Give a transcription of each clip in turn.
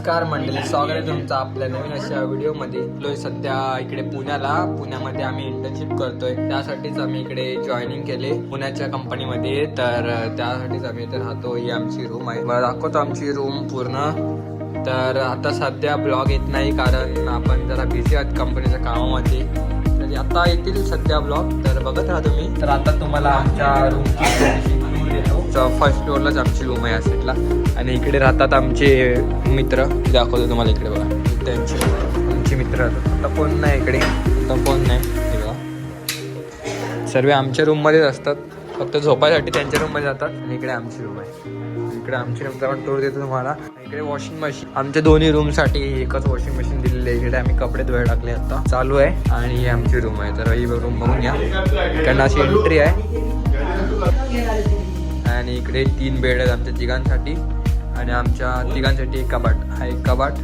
नमस्कार मंडळी, स्वागत आहे तुमचं आपल्या नवीन अशा व्हिडिओमध्ये. सध्या इकडे पुण्यामध्ये आम्ही इंटर्नशिप करतोय. त्यासाठीच आम्ही इकडे जॉईनिंग केले पुण्याच्या कंपनीमध्ये. तर त्यासाठीच आम्ही इथे राहतो. ही आमची रूम आहे. मला दाखवतो आमची रूम पूर्ण. तर आता सध्या ब्लॉग येत नाही कारण आपण जरा बिझी आहात कंपनीच्या कामामध्ये. तर आता येतील सध्या ब्लॉग, तर बघत राहा तुम्ही. तर आता तुम्हाला आमच्या रूमची फर्स्ट फ्लोअरलाच आमची रूम आहे या साईडला. आणि इकडे राहतात आमचे मित्र. दाखवतो तुम्हाला इकडे बघा, त्यांचे आमचे मित्र राहतात. आता कोण नाही इकडे, आता कोण नाही. हे बघा, सर्व आमच्या रूममध्येच असतात. फक्त झोपायसाठी त्यांच्या रूममध्ये जातात. आणि इकडे आमची रूम आहे. इकडे आमची रूमचा पण टूर देतो तुम्हाला. इकडे वॉशिंग मशीन, आमच्या दोन्ही रूमसाठी एकच वॉशिंग मशीन दिलेली आहे. इकडे आम्ही कपडे धुवायला टाकले, आता चालू आहे. आणि ही आमची रूम आहे. तर ही रूम बघून घ्या. इकडनं अशी एंट्री आहे. आणि इकडे 3 बेड आहेत आमच्या तिघांसाठी. आणि आमच्या तिघांसाठी एक कबाट. हा एक कबाट,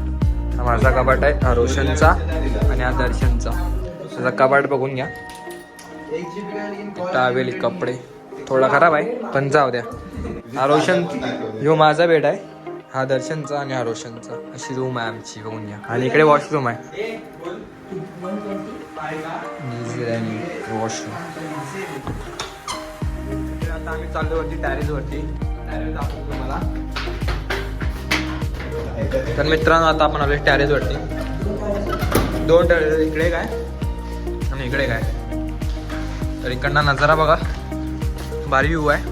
हा माझा कबाट आहे, हा रोशनचा आणि हा दर्शनचा. त्याचा कबाट बघून घ्या. टावेल, कपडे थोडा खराब आहे पण जाऊ द्या. हा रोशन, ह्यो माझा बेड आहे, हा दर्शनचा आणि हा रोशनचा. अशी रूम आहे आमची, बघून घ्या. आणि इकडे वॉशरूम आहे, वॉशरूम. आता आम्ही चाललो होती टॅरेसवरती. टॅरेस दाखवतो तुम्हाला. तर मित्रांनो, आता आपण आलो टॅरेसवरती. 2 टॅरेस, इकडे काय आणि इकडे काय. तर इकडनं नजारा बघा, भारी व्ह्यू आहे.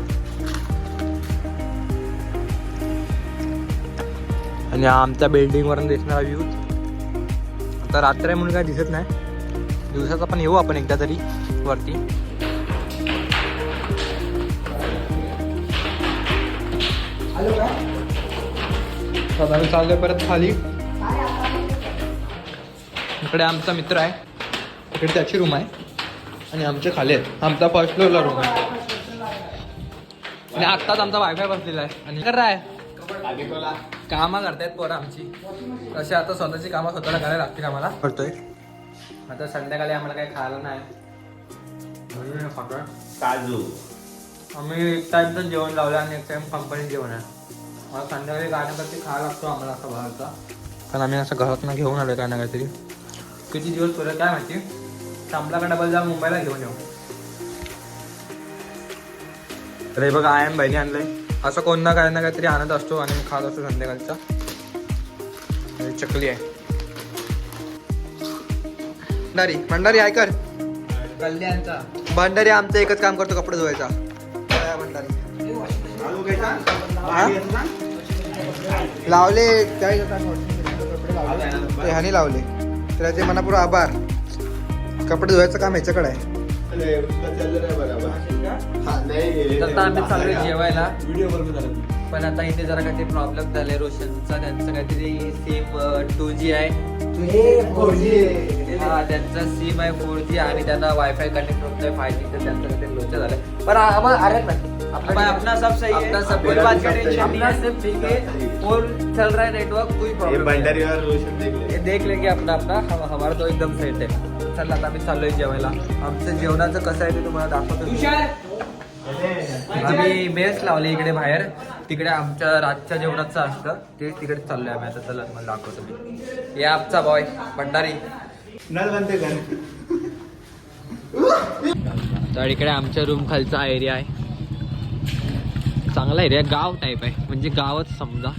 आणि आमच्या बिल्डिंगवरून दिसणारा व्ह्यू. आता रात्र आहे म्हणून काय दिसत नाही. दिवसाचा पण येऊ आपण एकदा तरी वरती. आता आम्ही चाललोय परत खाली. इकडे आमचा मित्र आहे, इकडे त्याची रूम आहे. आणि आमचे खाली आहेत. आमचा फर्स्ट फ्लोअरला रूम आहे. आणि आत्ताच आमचा वायफाय बसलेला आहे. आणि कर आहे कामं करतायत पोरं आमची. असे आता स्वतःची कामं स्वतःला करायला लागतील आम्हाला. करतोय आता. संध्याकाळी आम्हाला काही खायला नाही, काजू. आम्ही एक टाइमचं जेवण लावलं आणि एक टाइम कंपनीत जेवण आहे. मला संध्याकाळी गाण्यावरती खायला लागतो आम्हाला असा बाहेरचा. पण आम्ही असं घरातून घेऊन आलो काय ना काहीतरी. किती दिवस परत काय माहिती. संपला डबल जा मुंबईला घेऊन येऊ. तर हे बघा, आय एम बहिणी आणलंय. असं कोण ना काय ना काहीतरी आणत असतो आणि खात असतो संध्याकाळचा. चकली आहे. भंडारी ऐकर, कल्याणचा भंडारी आमचं एकच काम करतो, कपडे धुवायचा. भंडारी लावले ते हानी लावले. त्याचे मनापूर आभार. कपडे धुवायचं काम ह्याच्याकडे आहे. आता आम्ही चालू जेवायला. पण आता इथे जरा काहीतरी प्रॉब्लेम झाले. रोशनचा त्यांचं काहीतरी सिम 2G आहे, 4G. हा, त्यांचा सिम आहे 4G आणि त्यांना वायफाय कनेक्ट होत नाही 5G. तर त्यांचं काहीतरी लोचा झालंय. पण आम्हाला अरे नाही, अपना सब सही है, अपना सब कोई बात का टेंशन नहीं है. सिर्फ ठीक है, फोन चल रहा है, नेटवर्क कोई प्रॉब्लम भंडारी और रोशन ये देख लेंगे अपना हमारा तो एकदम सेट है. चल आता आम्ही चाललोय जेवायला. आमचं जेवणाचं कसं आहे ते तुम्हाला दाखवतो. आम्ही मेस लावले इकडे बाहेर. तिकडे आमच्या रातच्या जेवणाचं असतं ते तिकडे चाललोय आम्ही आता. चला मला दाखवतो मी. हे आमचा बॉय भंडारी. नल बनते घर. तर इकडे आमच्या रूम खालचा एरिया आहे. चांगला एरिया, गाव टाईप आहे, म्हणजे गावच समजा.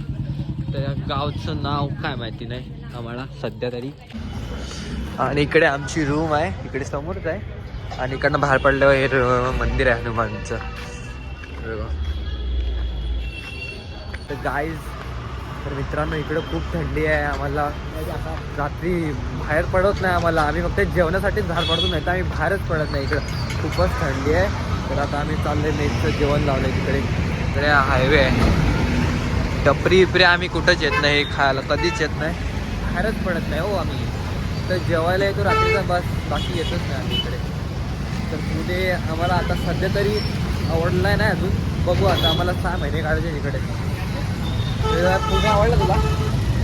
तर या गावचं नाव काय माहिती नाही आम्हाला सध्या तरी. आणि इकडे आमची रूम आहे, इकडे समोरच आहे. आणि इकडनं बाहेर पडल्यावर हे मंदिर आहे हनुमानचं. तर गाईज, तर मित्रांनो इकडं खूप थंडी आहे. आम्हाला रात्री बाहेर पडत नाही आम्हाला. आम्ही फक्त जेवणासाठीच बाहेर पडतो, नाही तर आम्ही बाहेरच पडत नाही. इकडं खूपच थंडी आहे. तर आता आम्ही चाललोय मेसचं जेवण लावलंय तिकडे. तर हायवे आहे. टपरी विपरी आम्ही कुठंच येत नाही खायला, कधीच येत नाही. बाहेरच पडत नाही हो आम्ही. तर जेवायला येतो रात्रीचा बस, बाकी येतच नाही आम्ही इकडे. तर पुणे आम्हाला आता सध्या तरी आवडला नाही अजून. बघू आता, आम्हाला 6 महिने काढायचे इकडे. पुणे आवडलं तुला?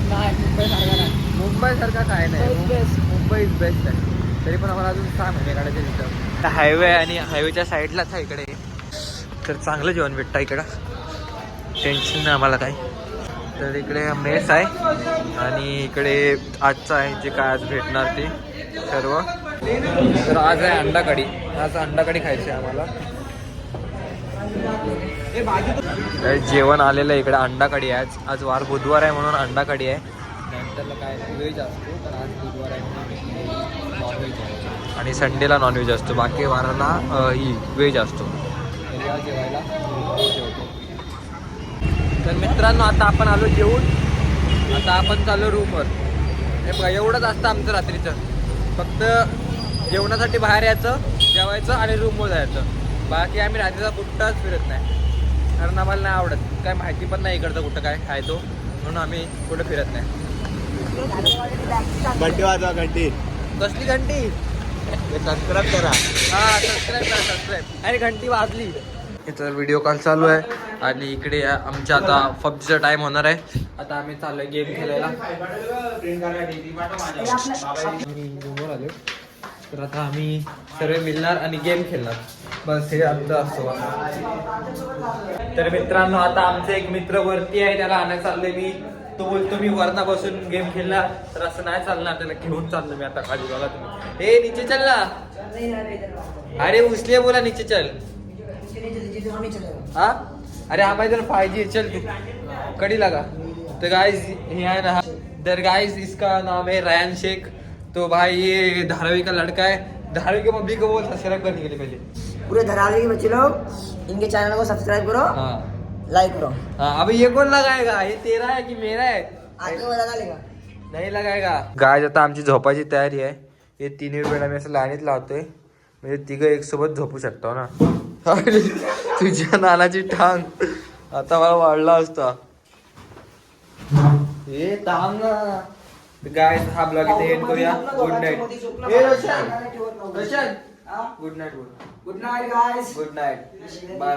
नाही, मुंबईसारखा नाही. मुंबईसारखा काय नाही, मुंबई इज बेस्ट आहे. तरी पण आम्हाला अजून 6 महिने काढायचे तिथं. हायवे आणि हायवेच्या साईडलाच आहे इकडे. तर चांगलं जेवण भेटतं इकडं, टेन्शन नाही आम्हाला काही. तर इकडे मेस आहे आणि इकडे आजचं आहे जे काय आज भेटणार ते सर्व. तर आज आहे अंडा कढी. आज अंडा कढी खायची आहे आम्हाला. जेवण आलेलं आहे इकडे. अंडा कढी आहे आज वार बुधवार आहे म्हणून अंडा कढी आहे. नंतरला काय व्हेज असतो पण आज बुधवार आहे म्हणून नॉनव्हेज आहे आणि संडेला नॉनव्हेज असतो. बाकी वाराला ही व्हेज असतो. तर या जेवायला जेवतो. तर मित्रांनो आता आपण आलो जेवून. आता आपण चाललो रूमवर. हे बघा एवढंच असतं आमचं रात्रीचं. फक्त जेवणासाठी बाहेर यायचं, जेवायचं आणि रूमवर जायचं. बाकी आम्ही रात्रीचा कुठंच फिरत नाही कारण आम्हाला नाही आवडत. काय माहिती पण नाही इकडचं कुठं काय खायचो म्हणून आम्ही कुठं फिरत नाही. घंटी वाजवा घंटी. कसली घंटी? सबस्क्राईब करा. हा सबस्क्राईब करा सबस्क्राईब. आणि घंटी वाजली. इथं व्हिडिओ कॉल चालू आहे आणि इकडे आमच्या आता पबजीचा टाइम होणार आहे. आता आम्ही चाललोय गेम खेळायला. रूमवर आलो. तर आता आम्ही सर्व मिळणार आणि गेम खेळणार. बस हे आमचं असतो. तर मित्रांनो आता आमचा एक मित्र वरती आहे, त्याला आणायला चाललोय मी. तो बोलतो मी वरना बसून गेम खेळला तर असं नाही चालणार. त्याला घेऊन चाललो मी आता खाली. बघा तुम्ही. हे नीचे चल ना. अरे उसले बोला नीचे चल. हाँ अरे हमारे इधर 5G चल तू कड़ी लगा. तो गाइस ये है ना. तर गाइस इसका नाम है रायन शेख. तो भाई ये धारावी का लड़का है. धारावी के पब्लिक को वो सब्सक्राइब करने के लिए पहले पूरे धरावी के बच्चे लोग इनके चैनल को सब्सक्राइब करो, हाँ लाइक करो. हाँ. अभी ये कौन लगाएगा? ये तेरा है कि मेरा है? आगे वो लगा लेगा. नाही लगाएगा. गाय आता आमची झोपायची तयारी आहे. हे तिन्ही वेळ आम्ही असं लाईनीत लावतोय म्हणजे तिघं एक सोबत झोपू शकतो ना. अरे तुझ्या नानाची टांग आता मला वाढला असता. हे टांग. गाय हा ब्लॉग इथे एंड करूया. Good night. हे रोशन रोशन गुड नाईट बोल. Good night guys. Good night. Bye bye.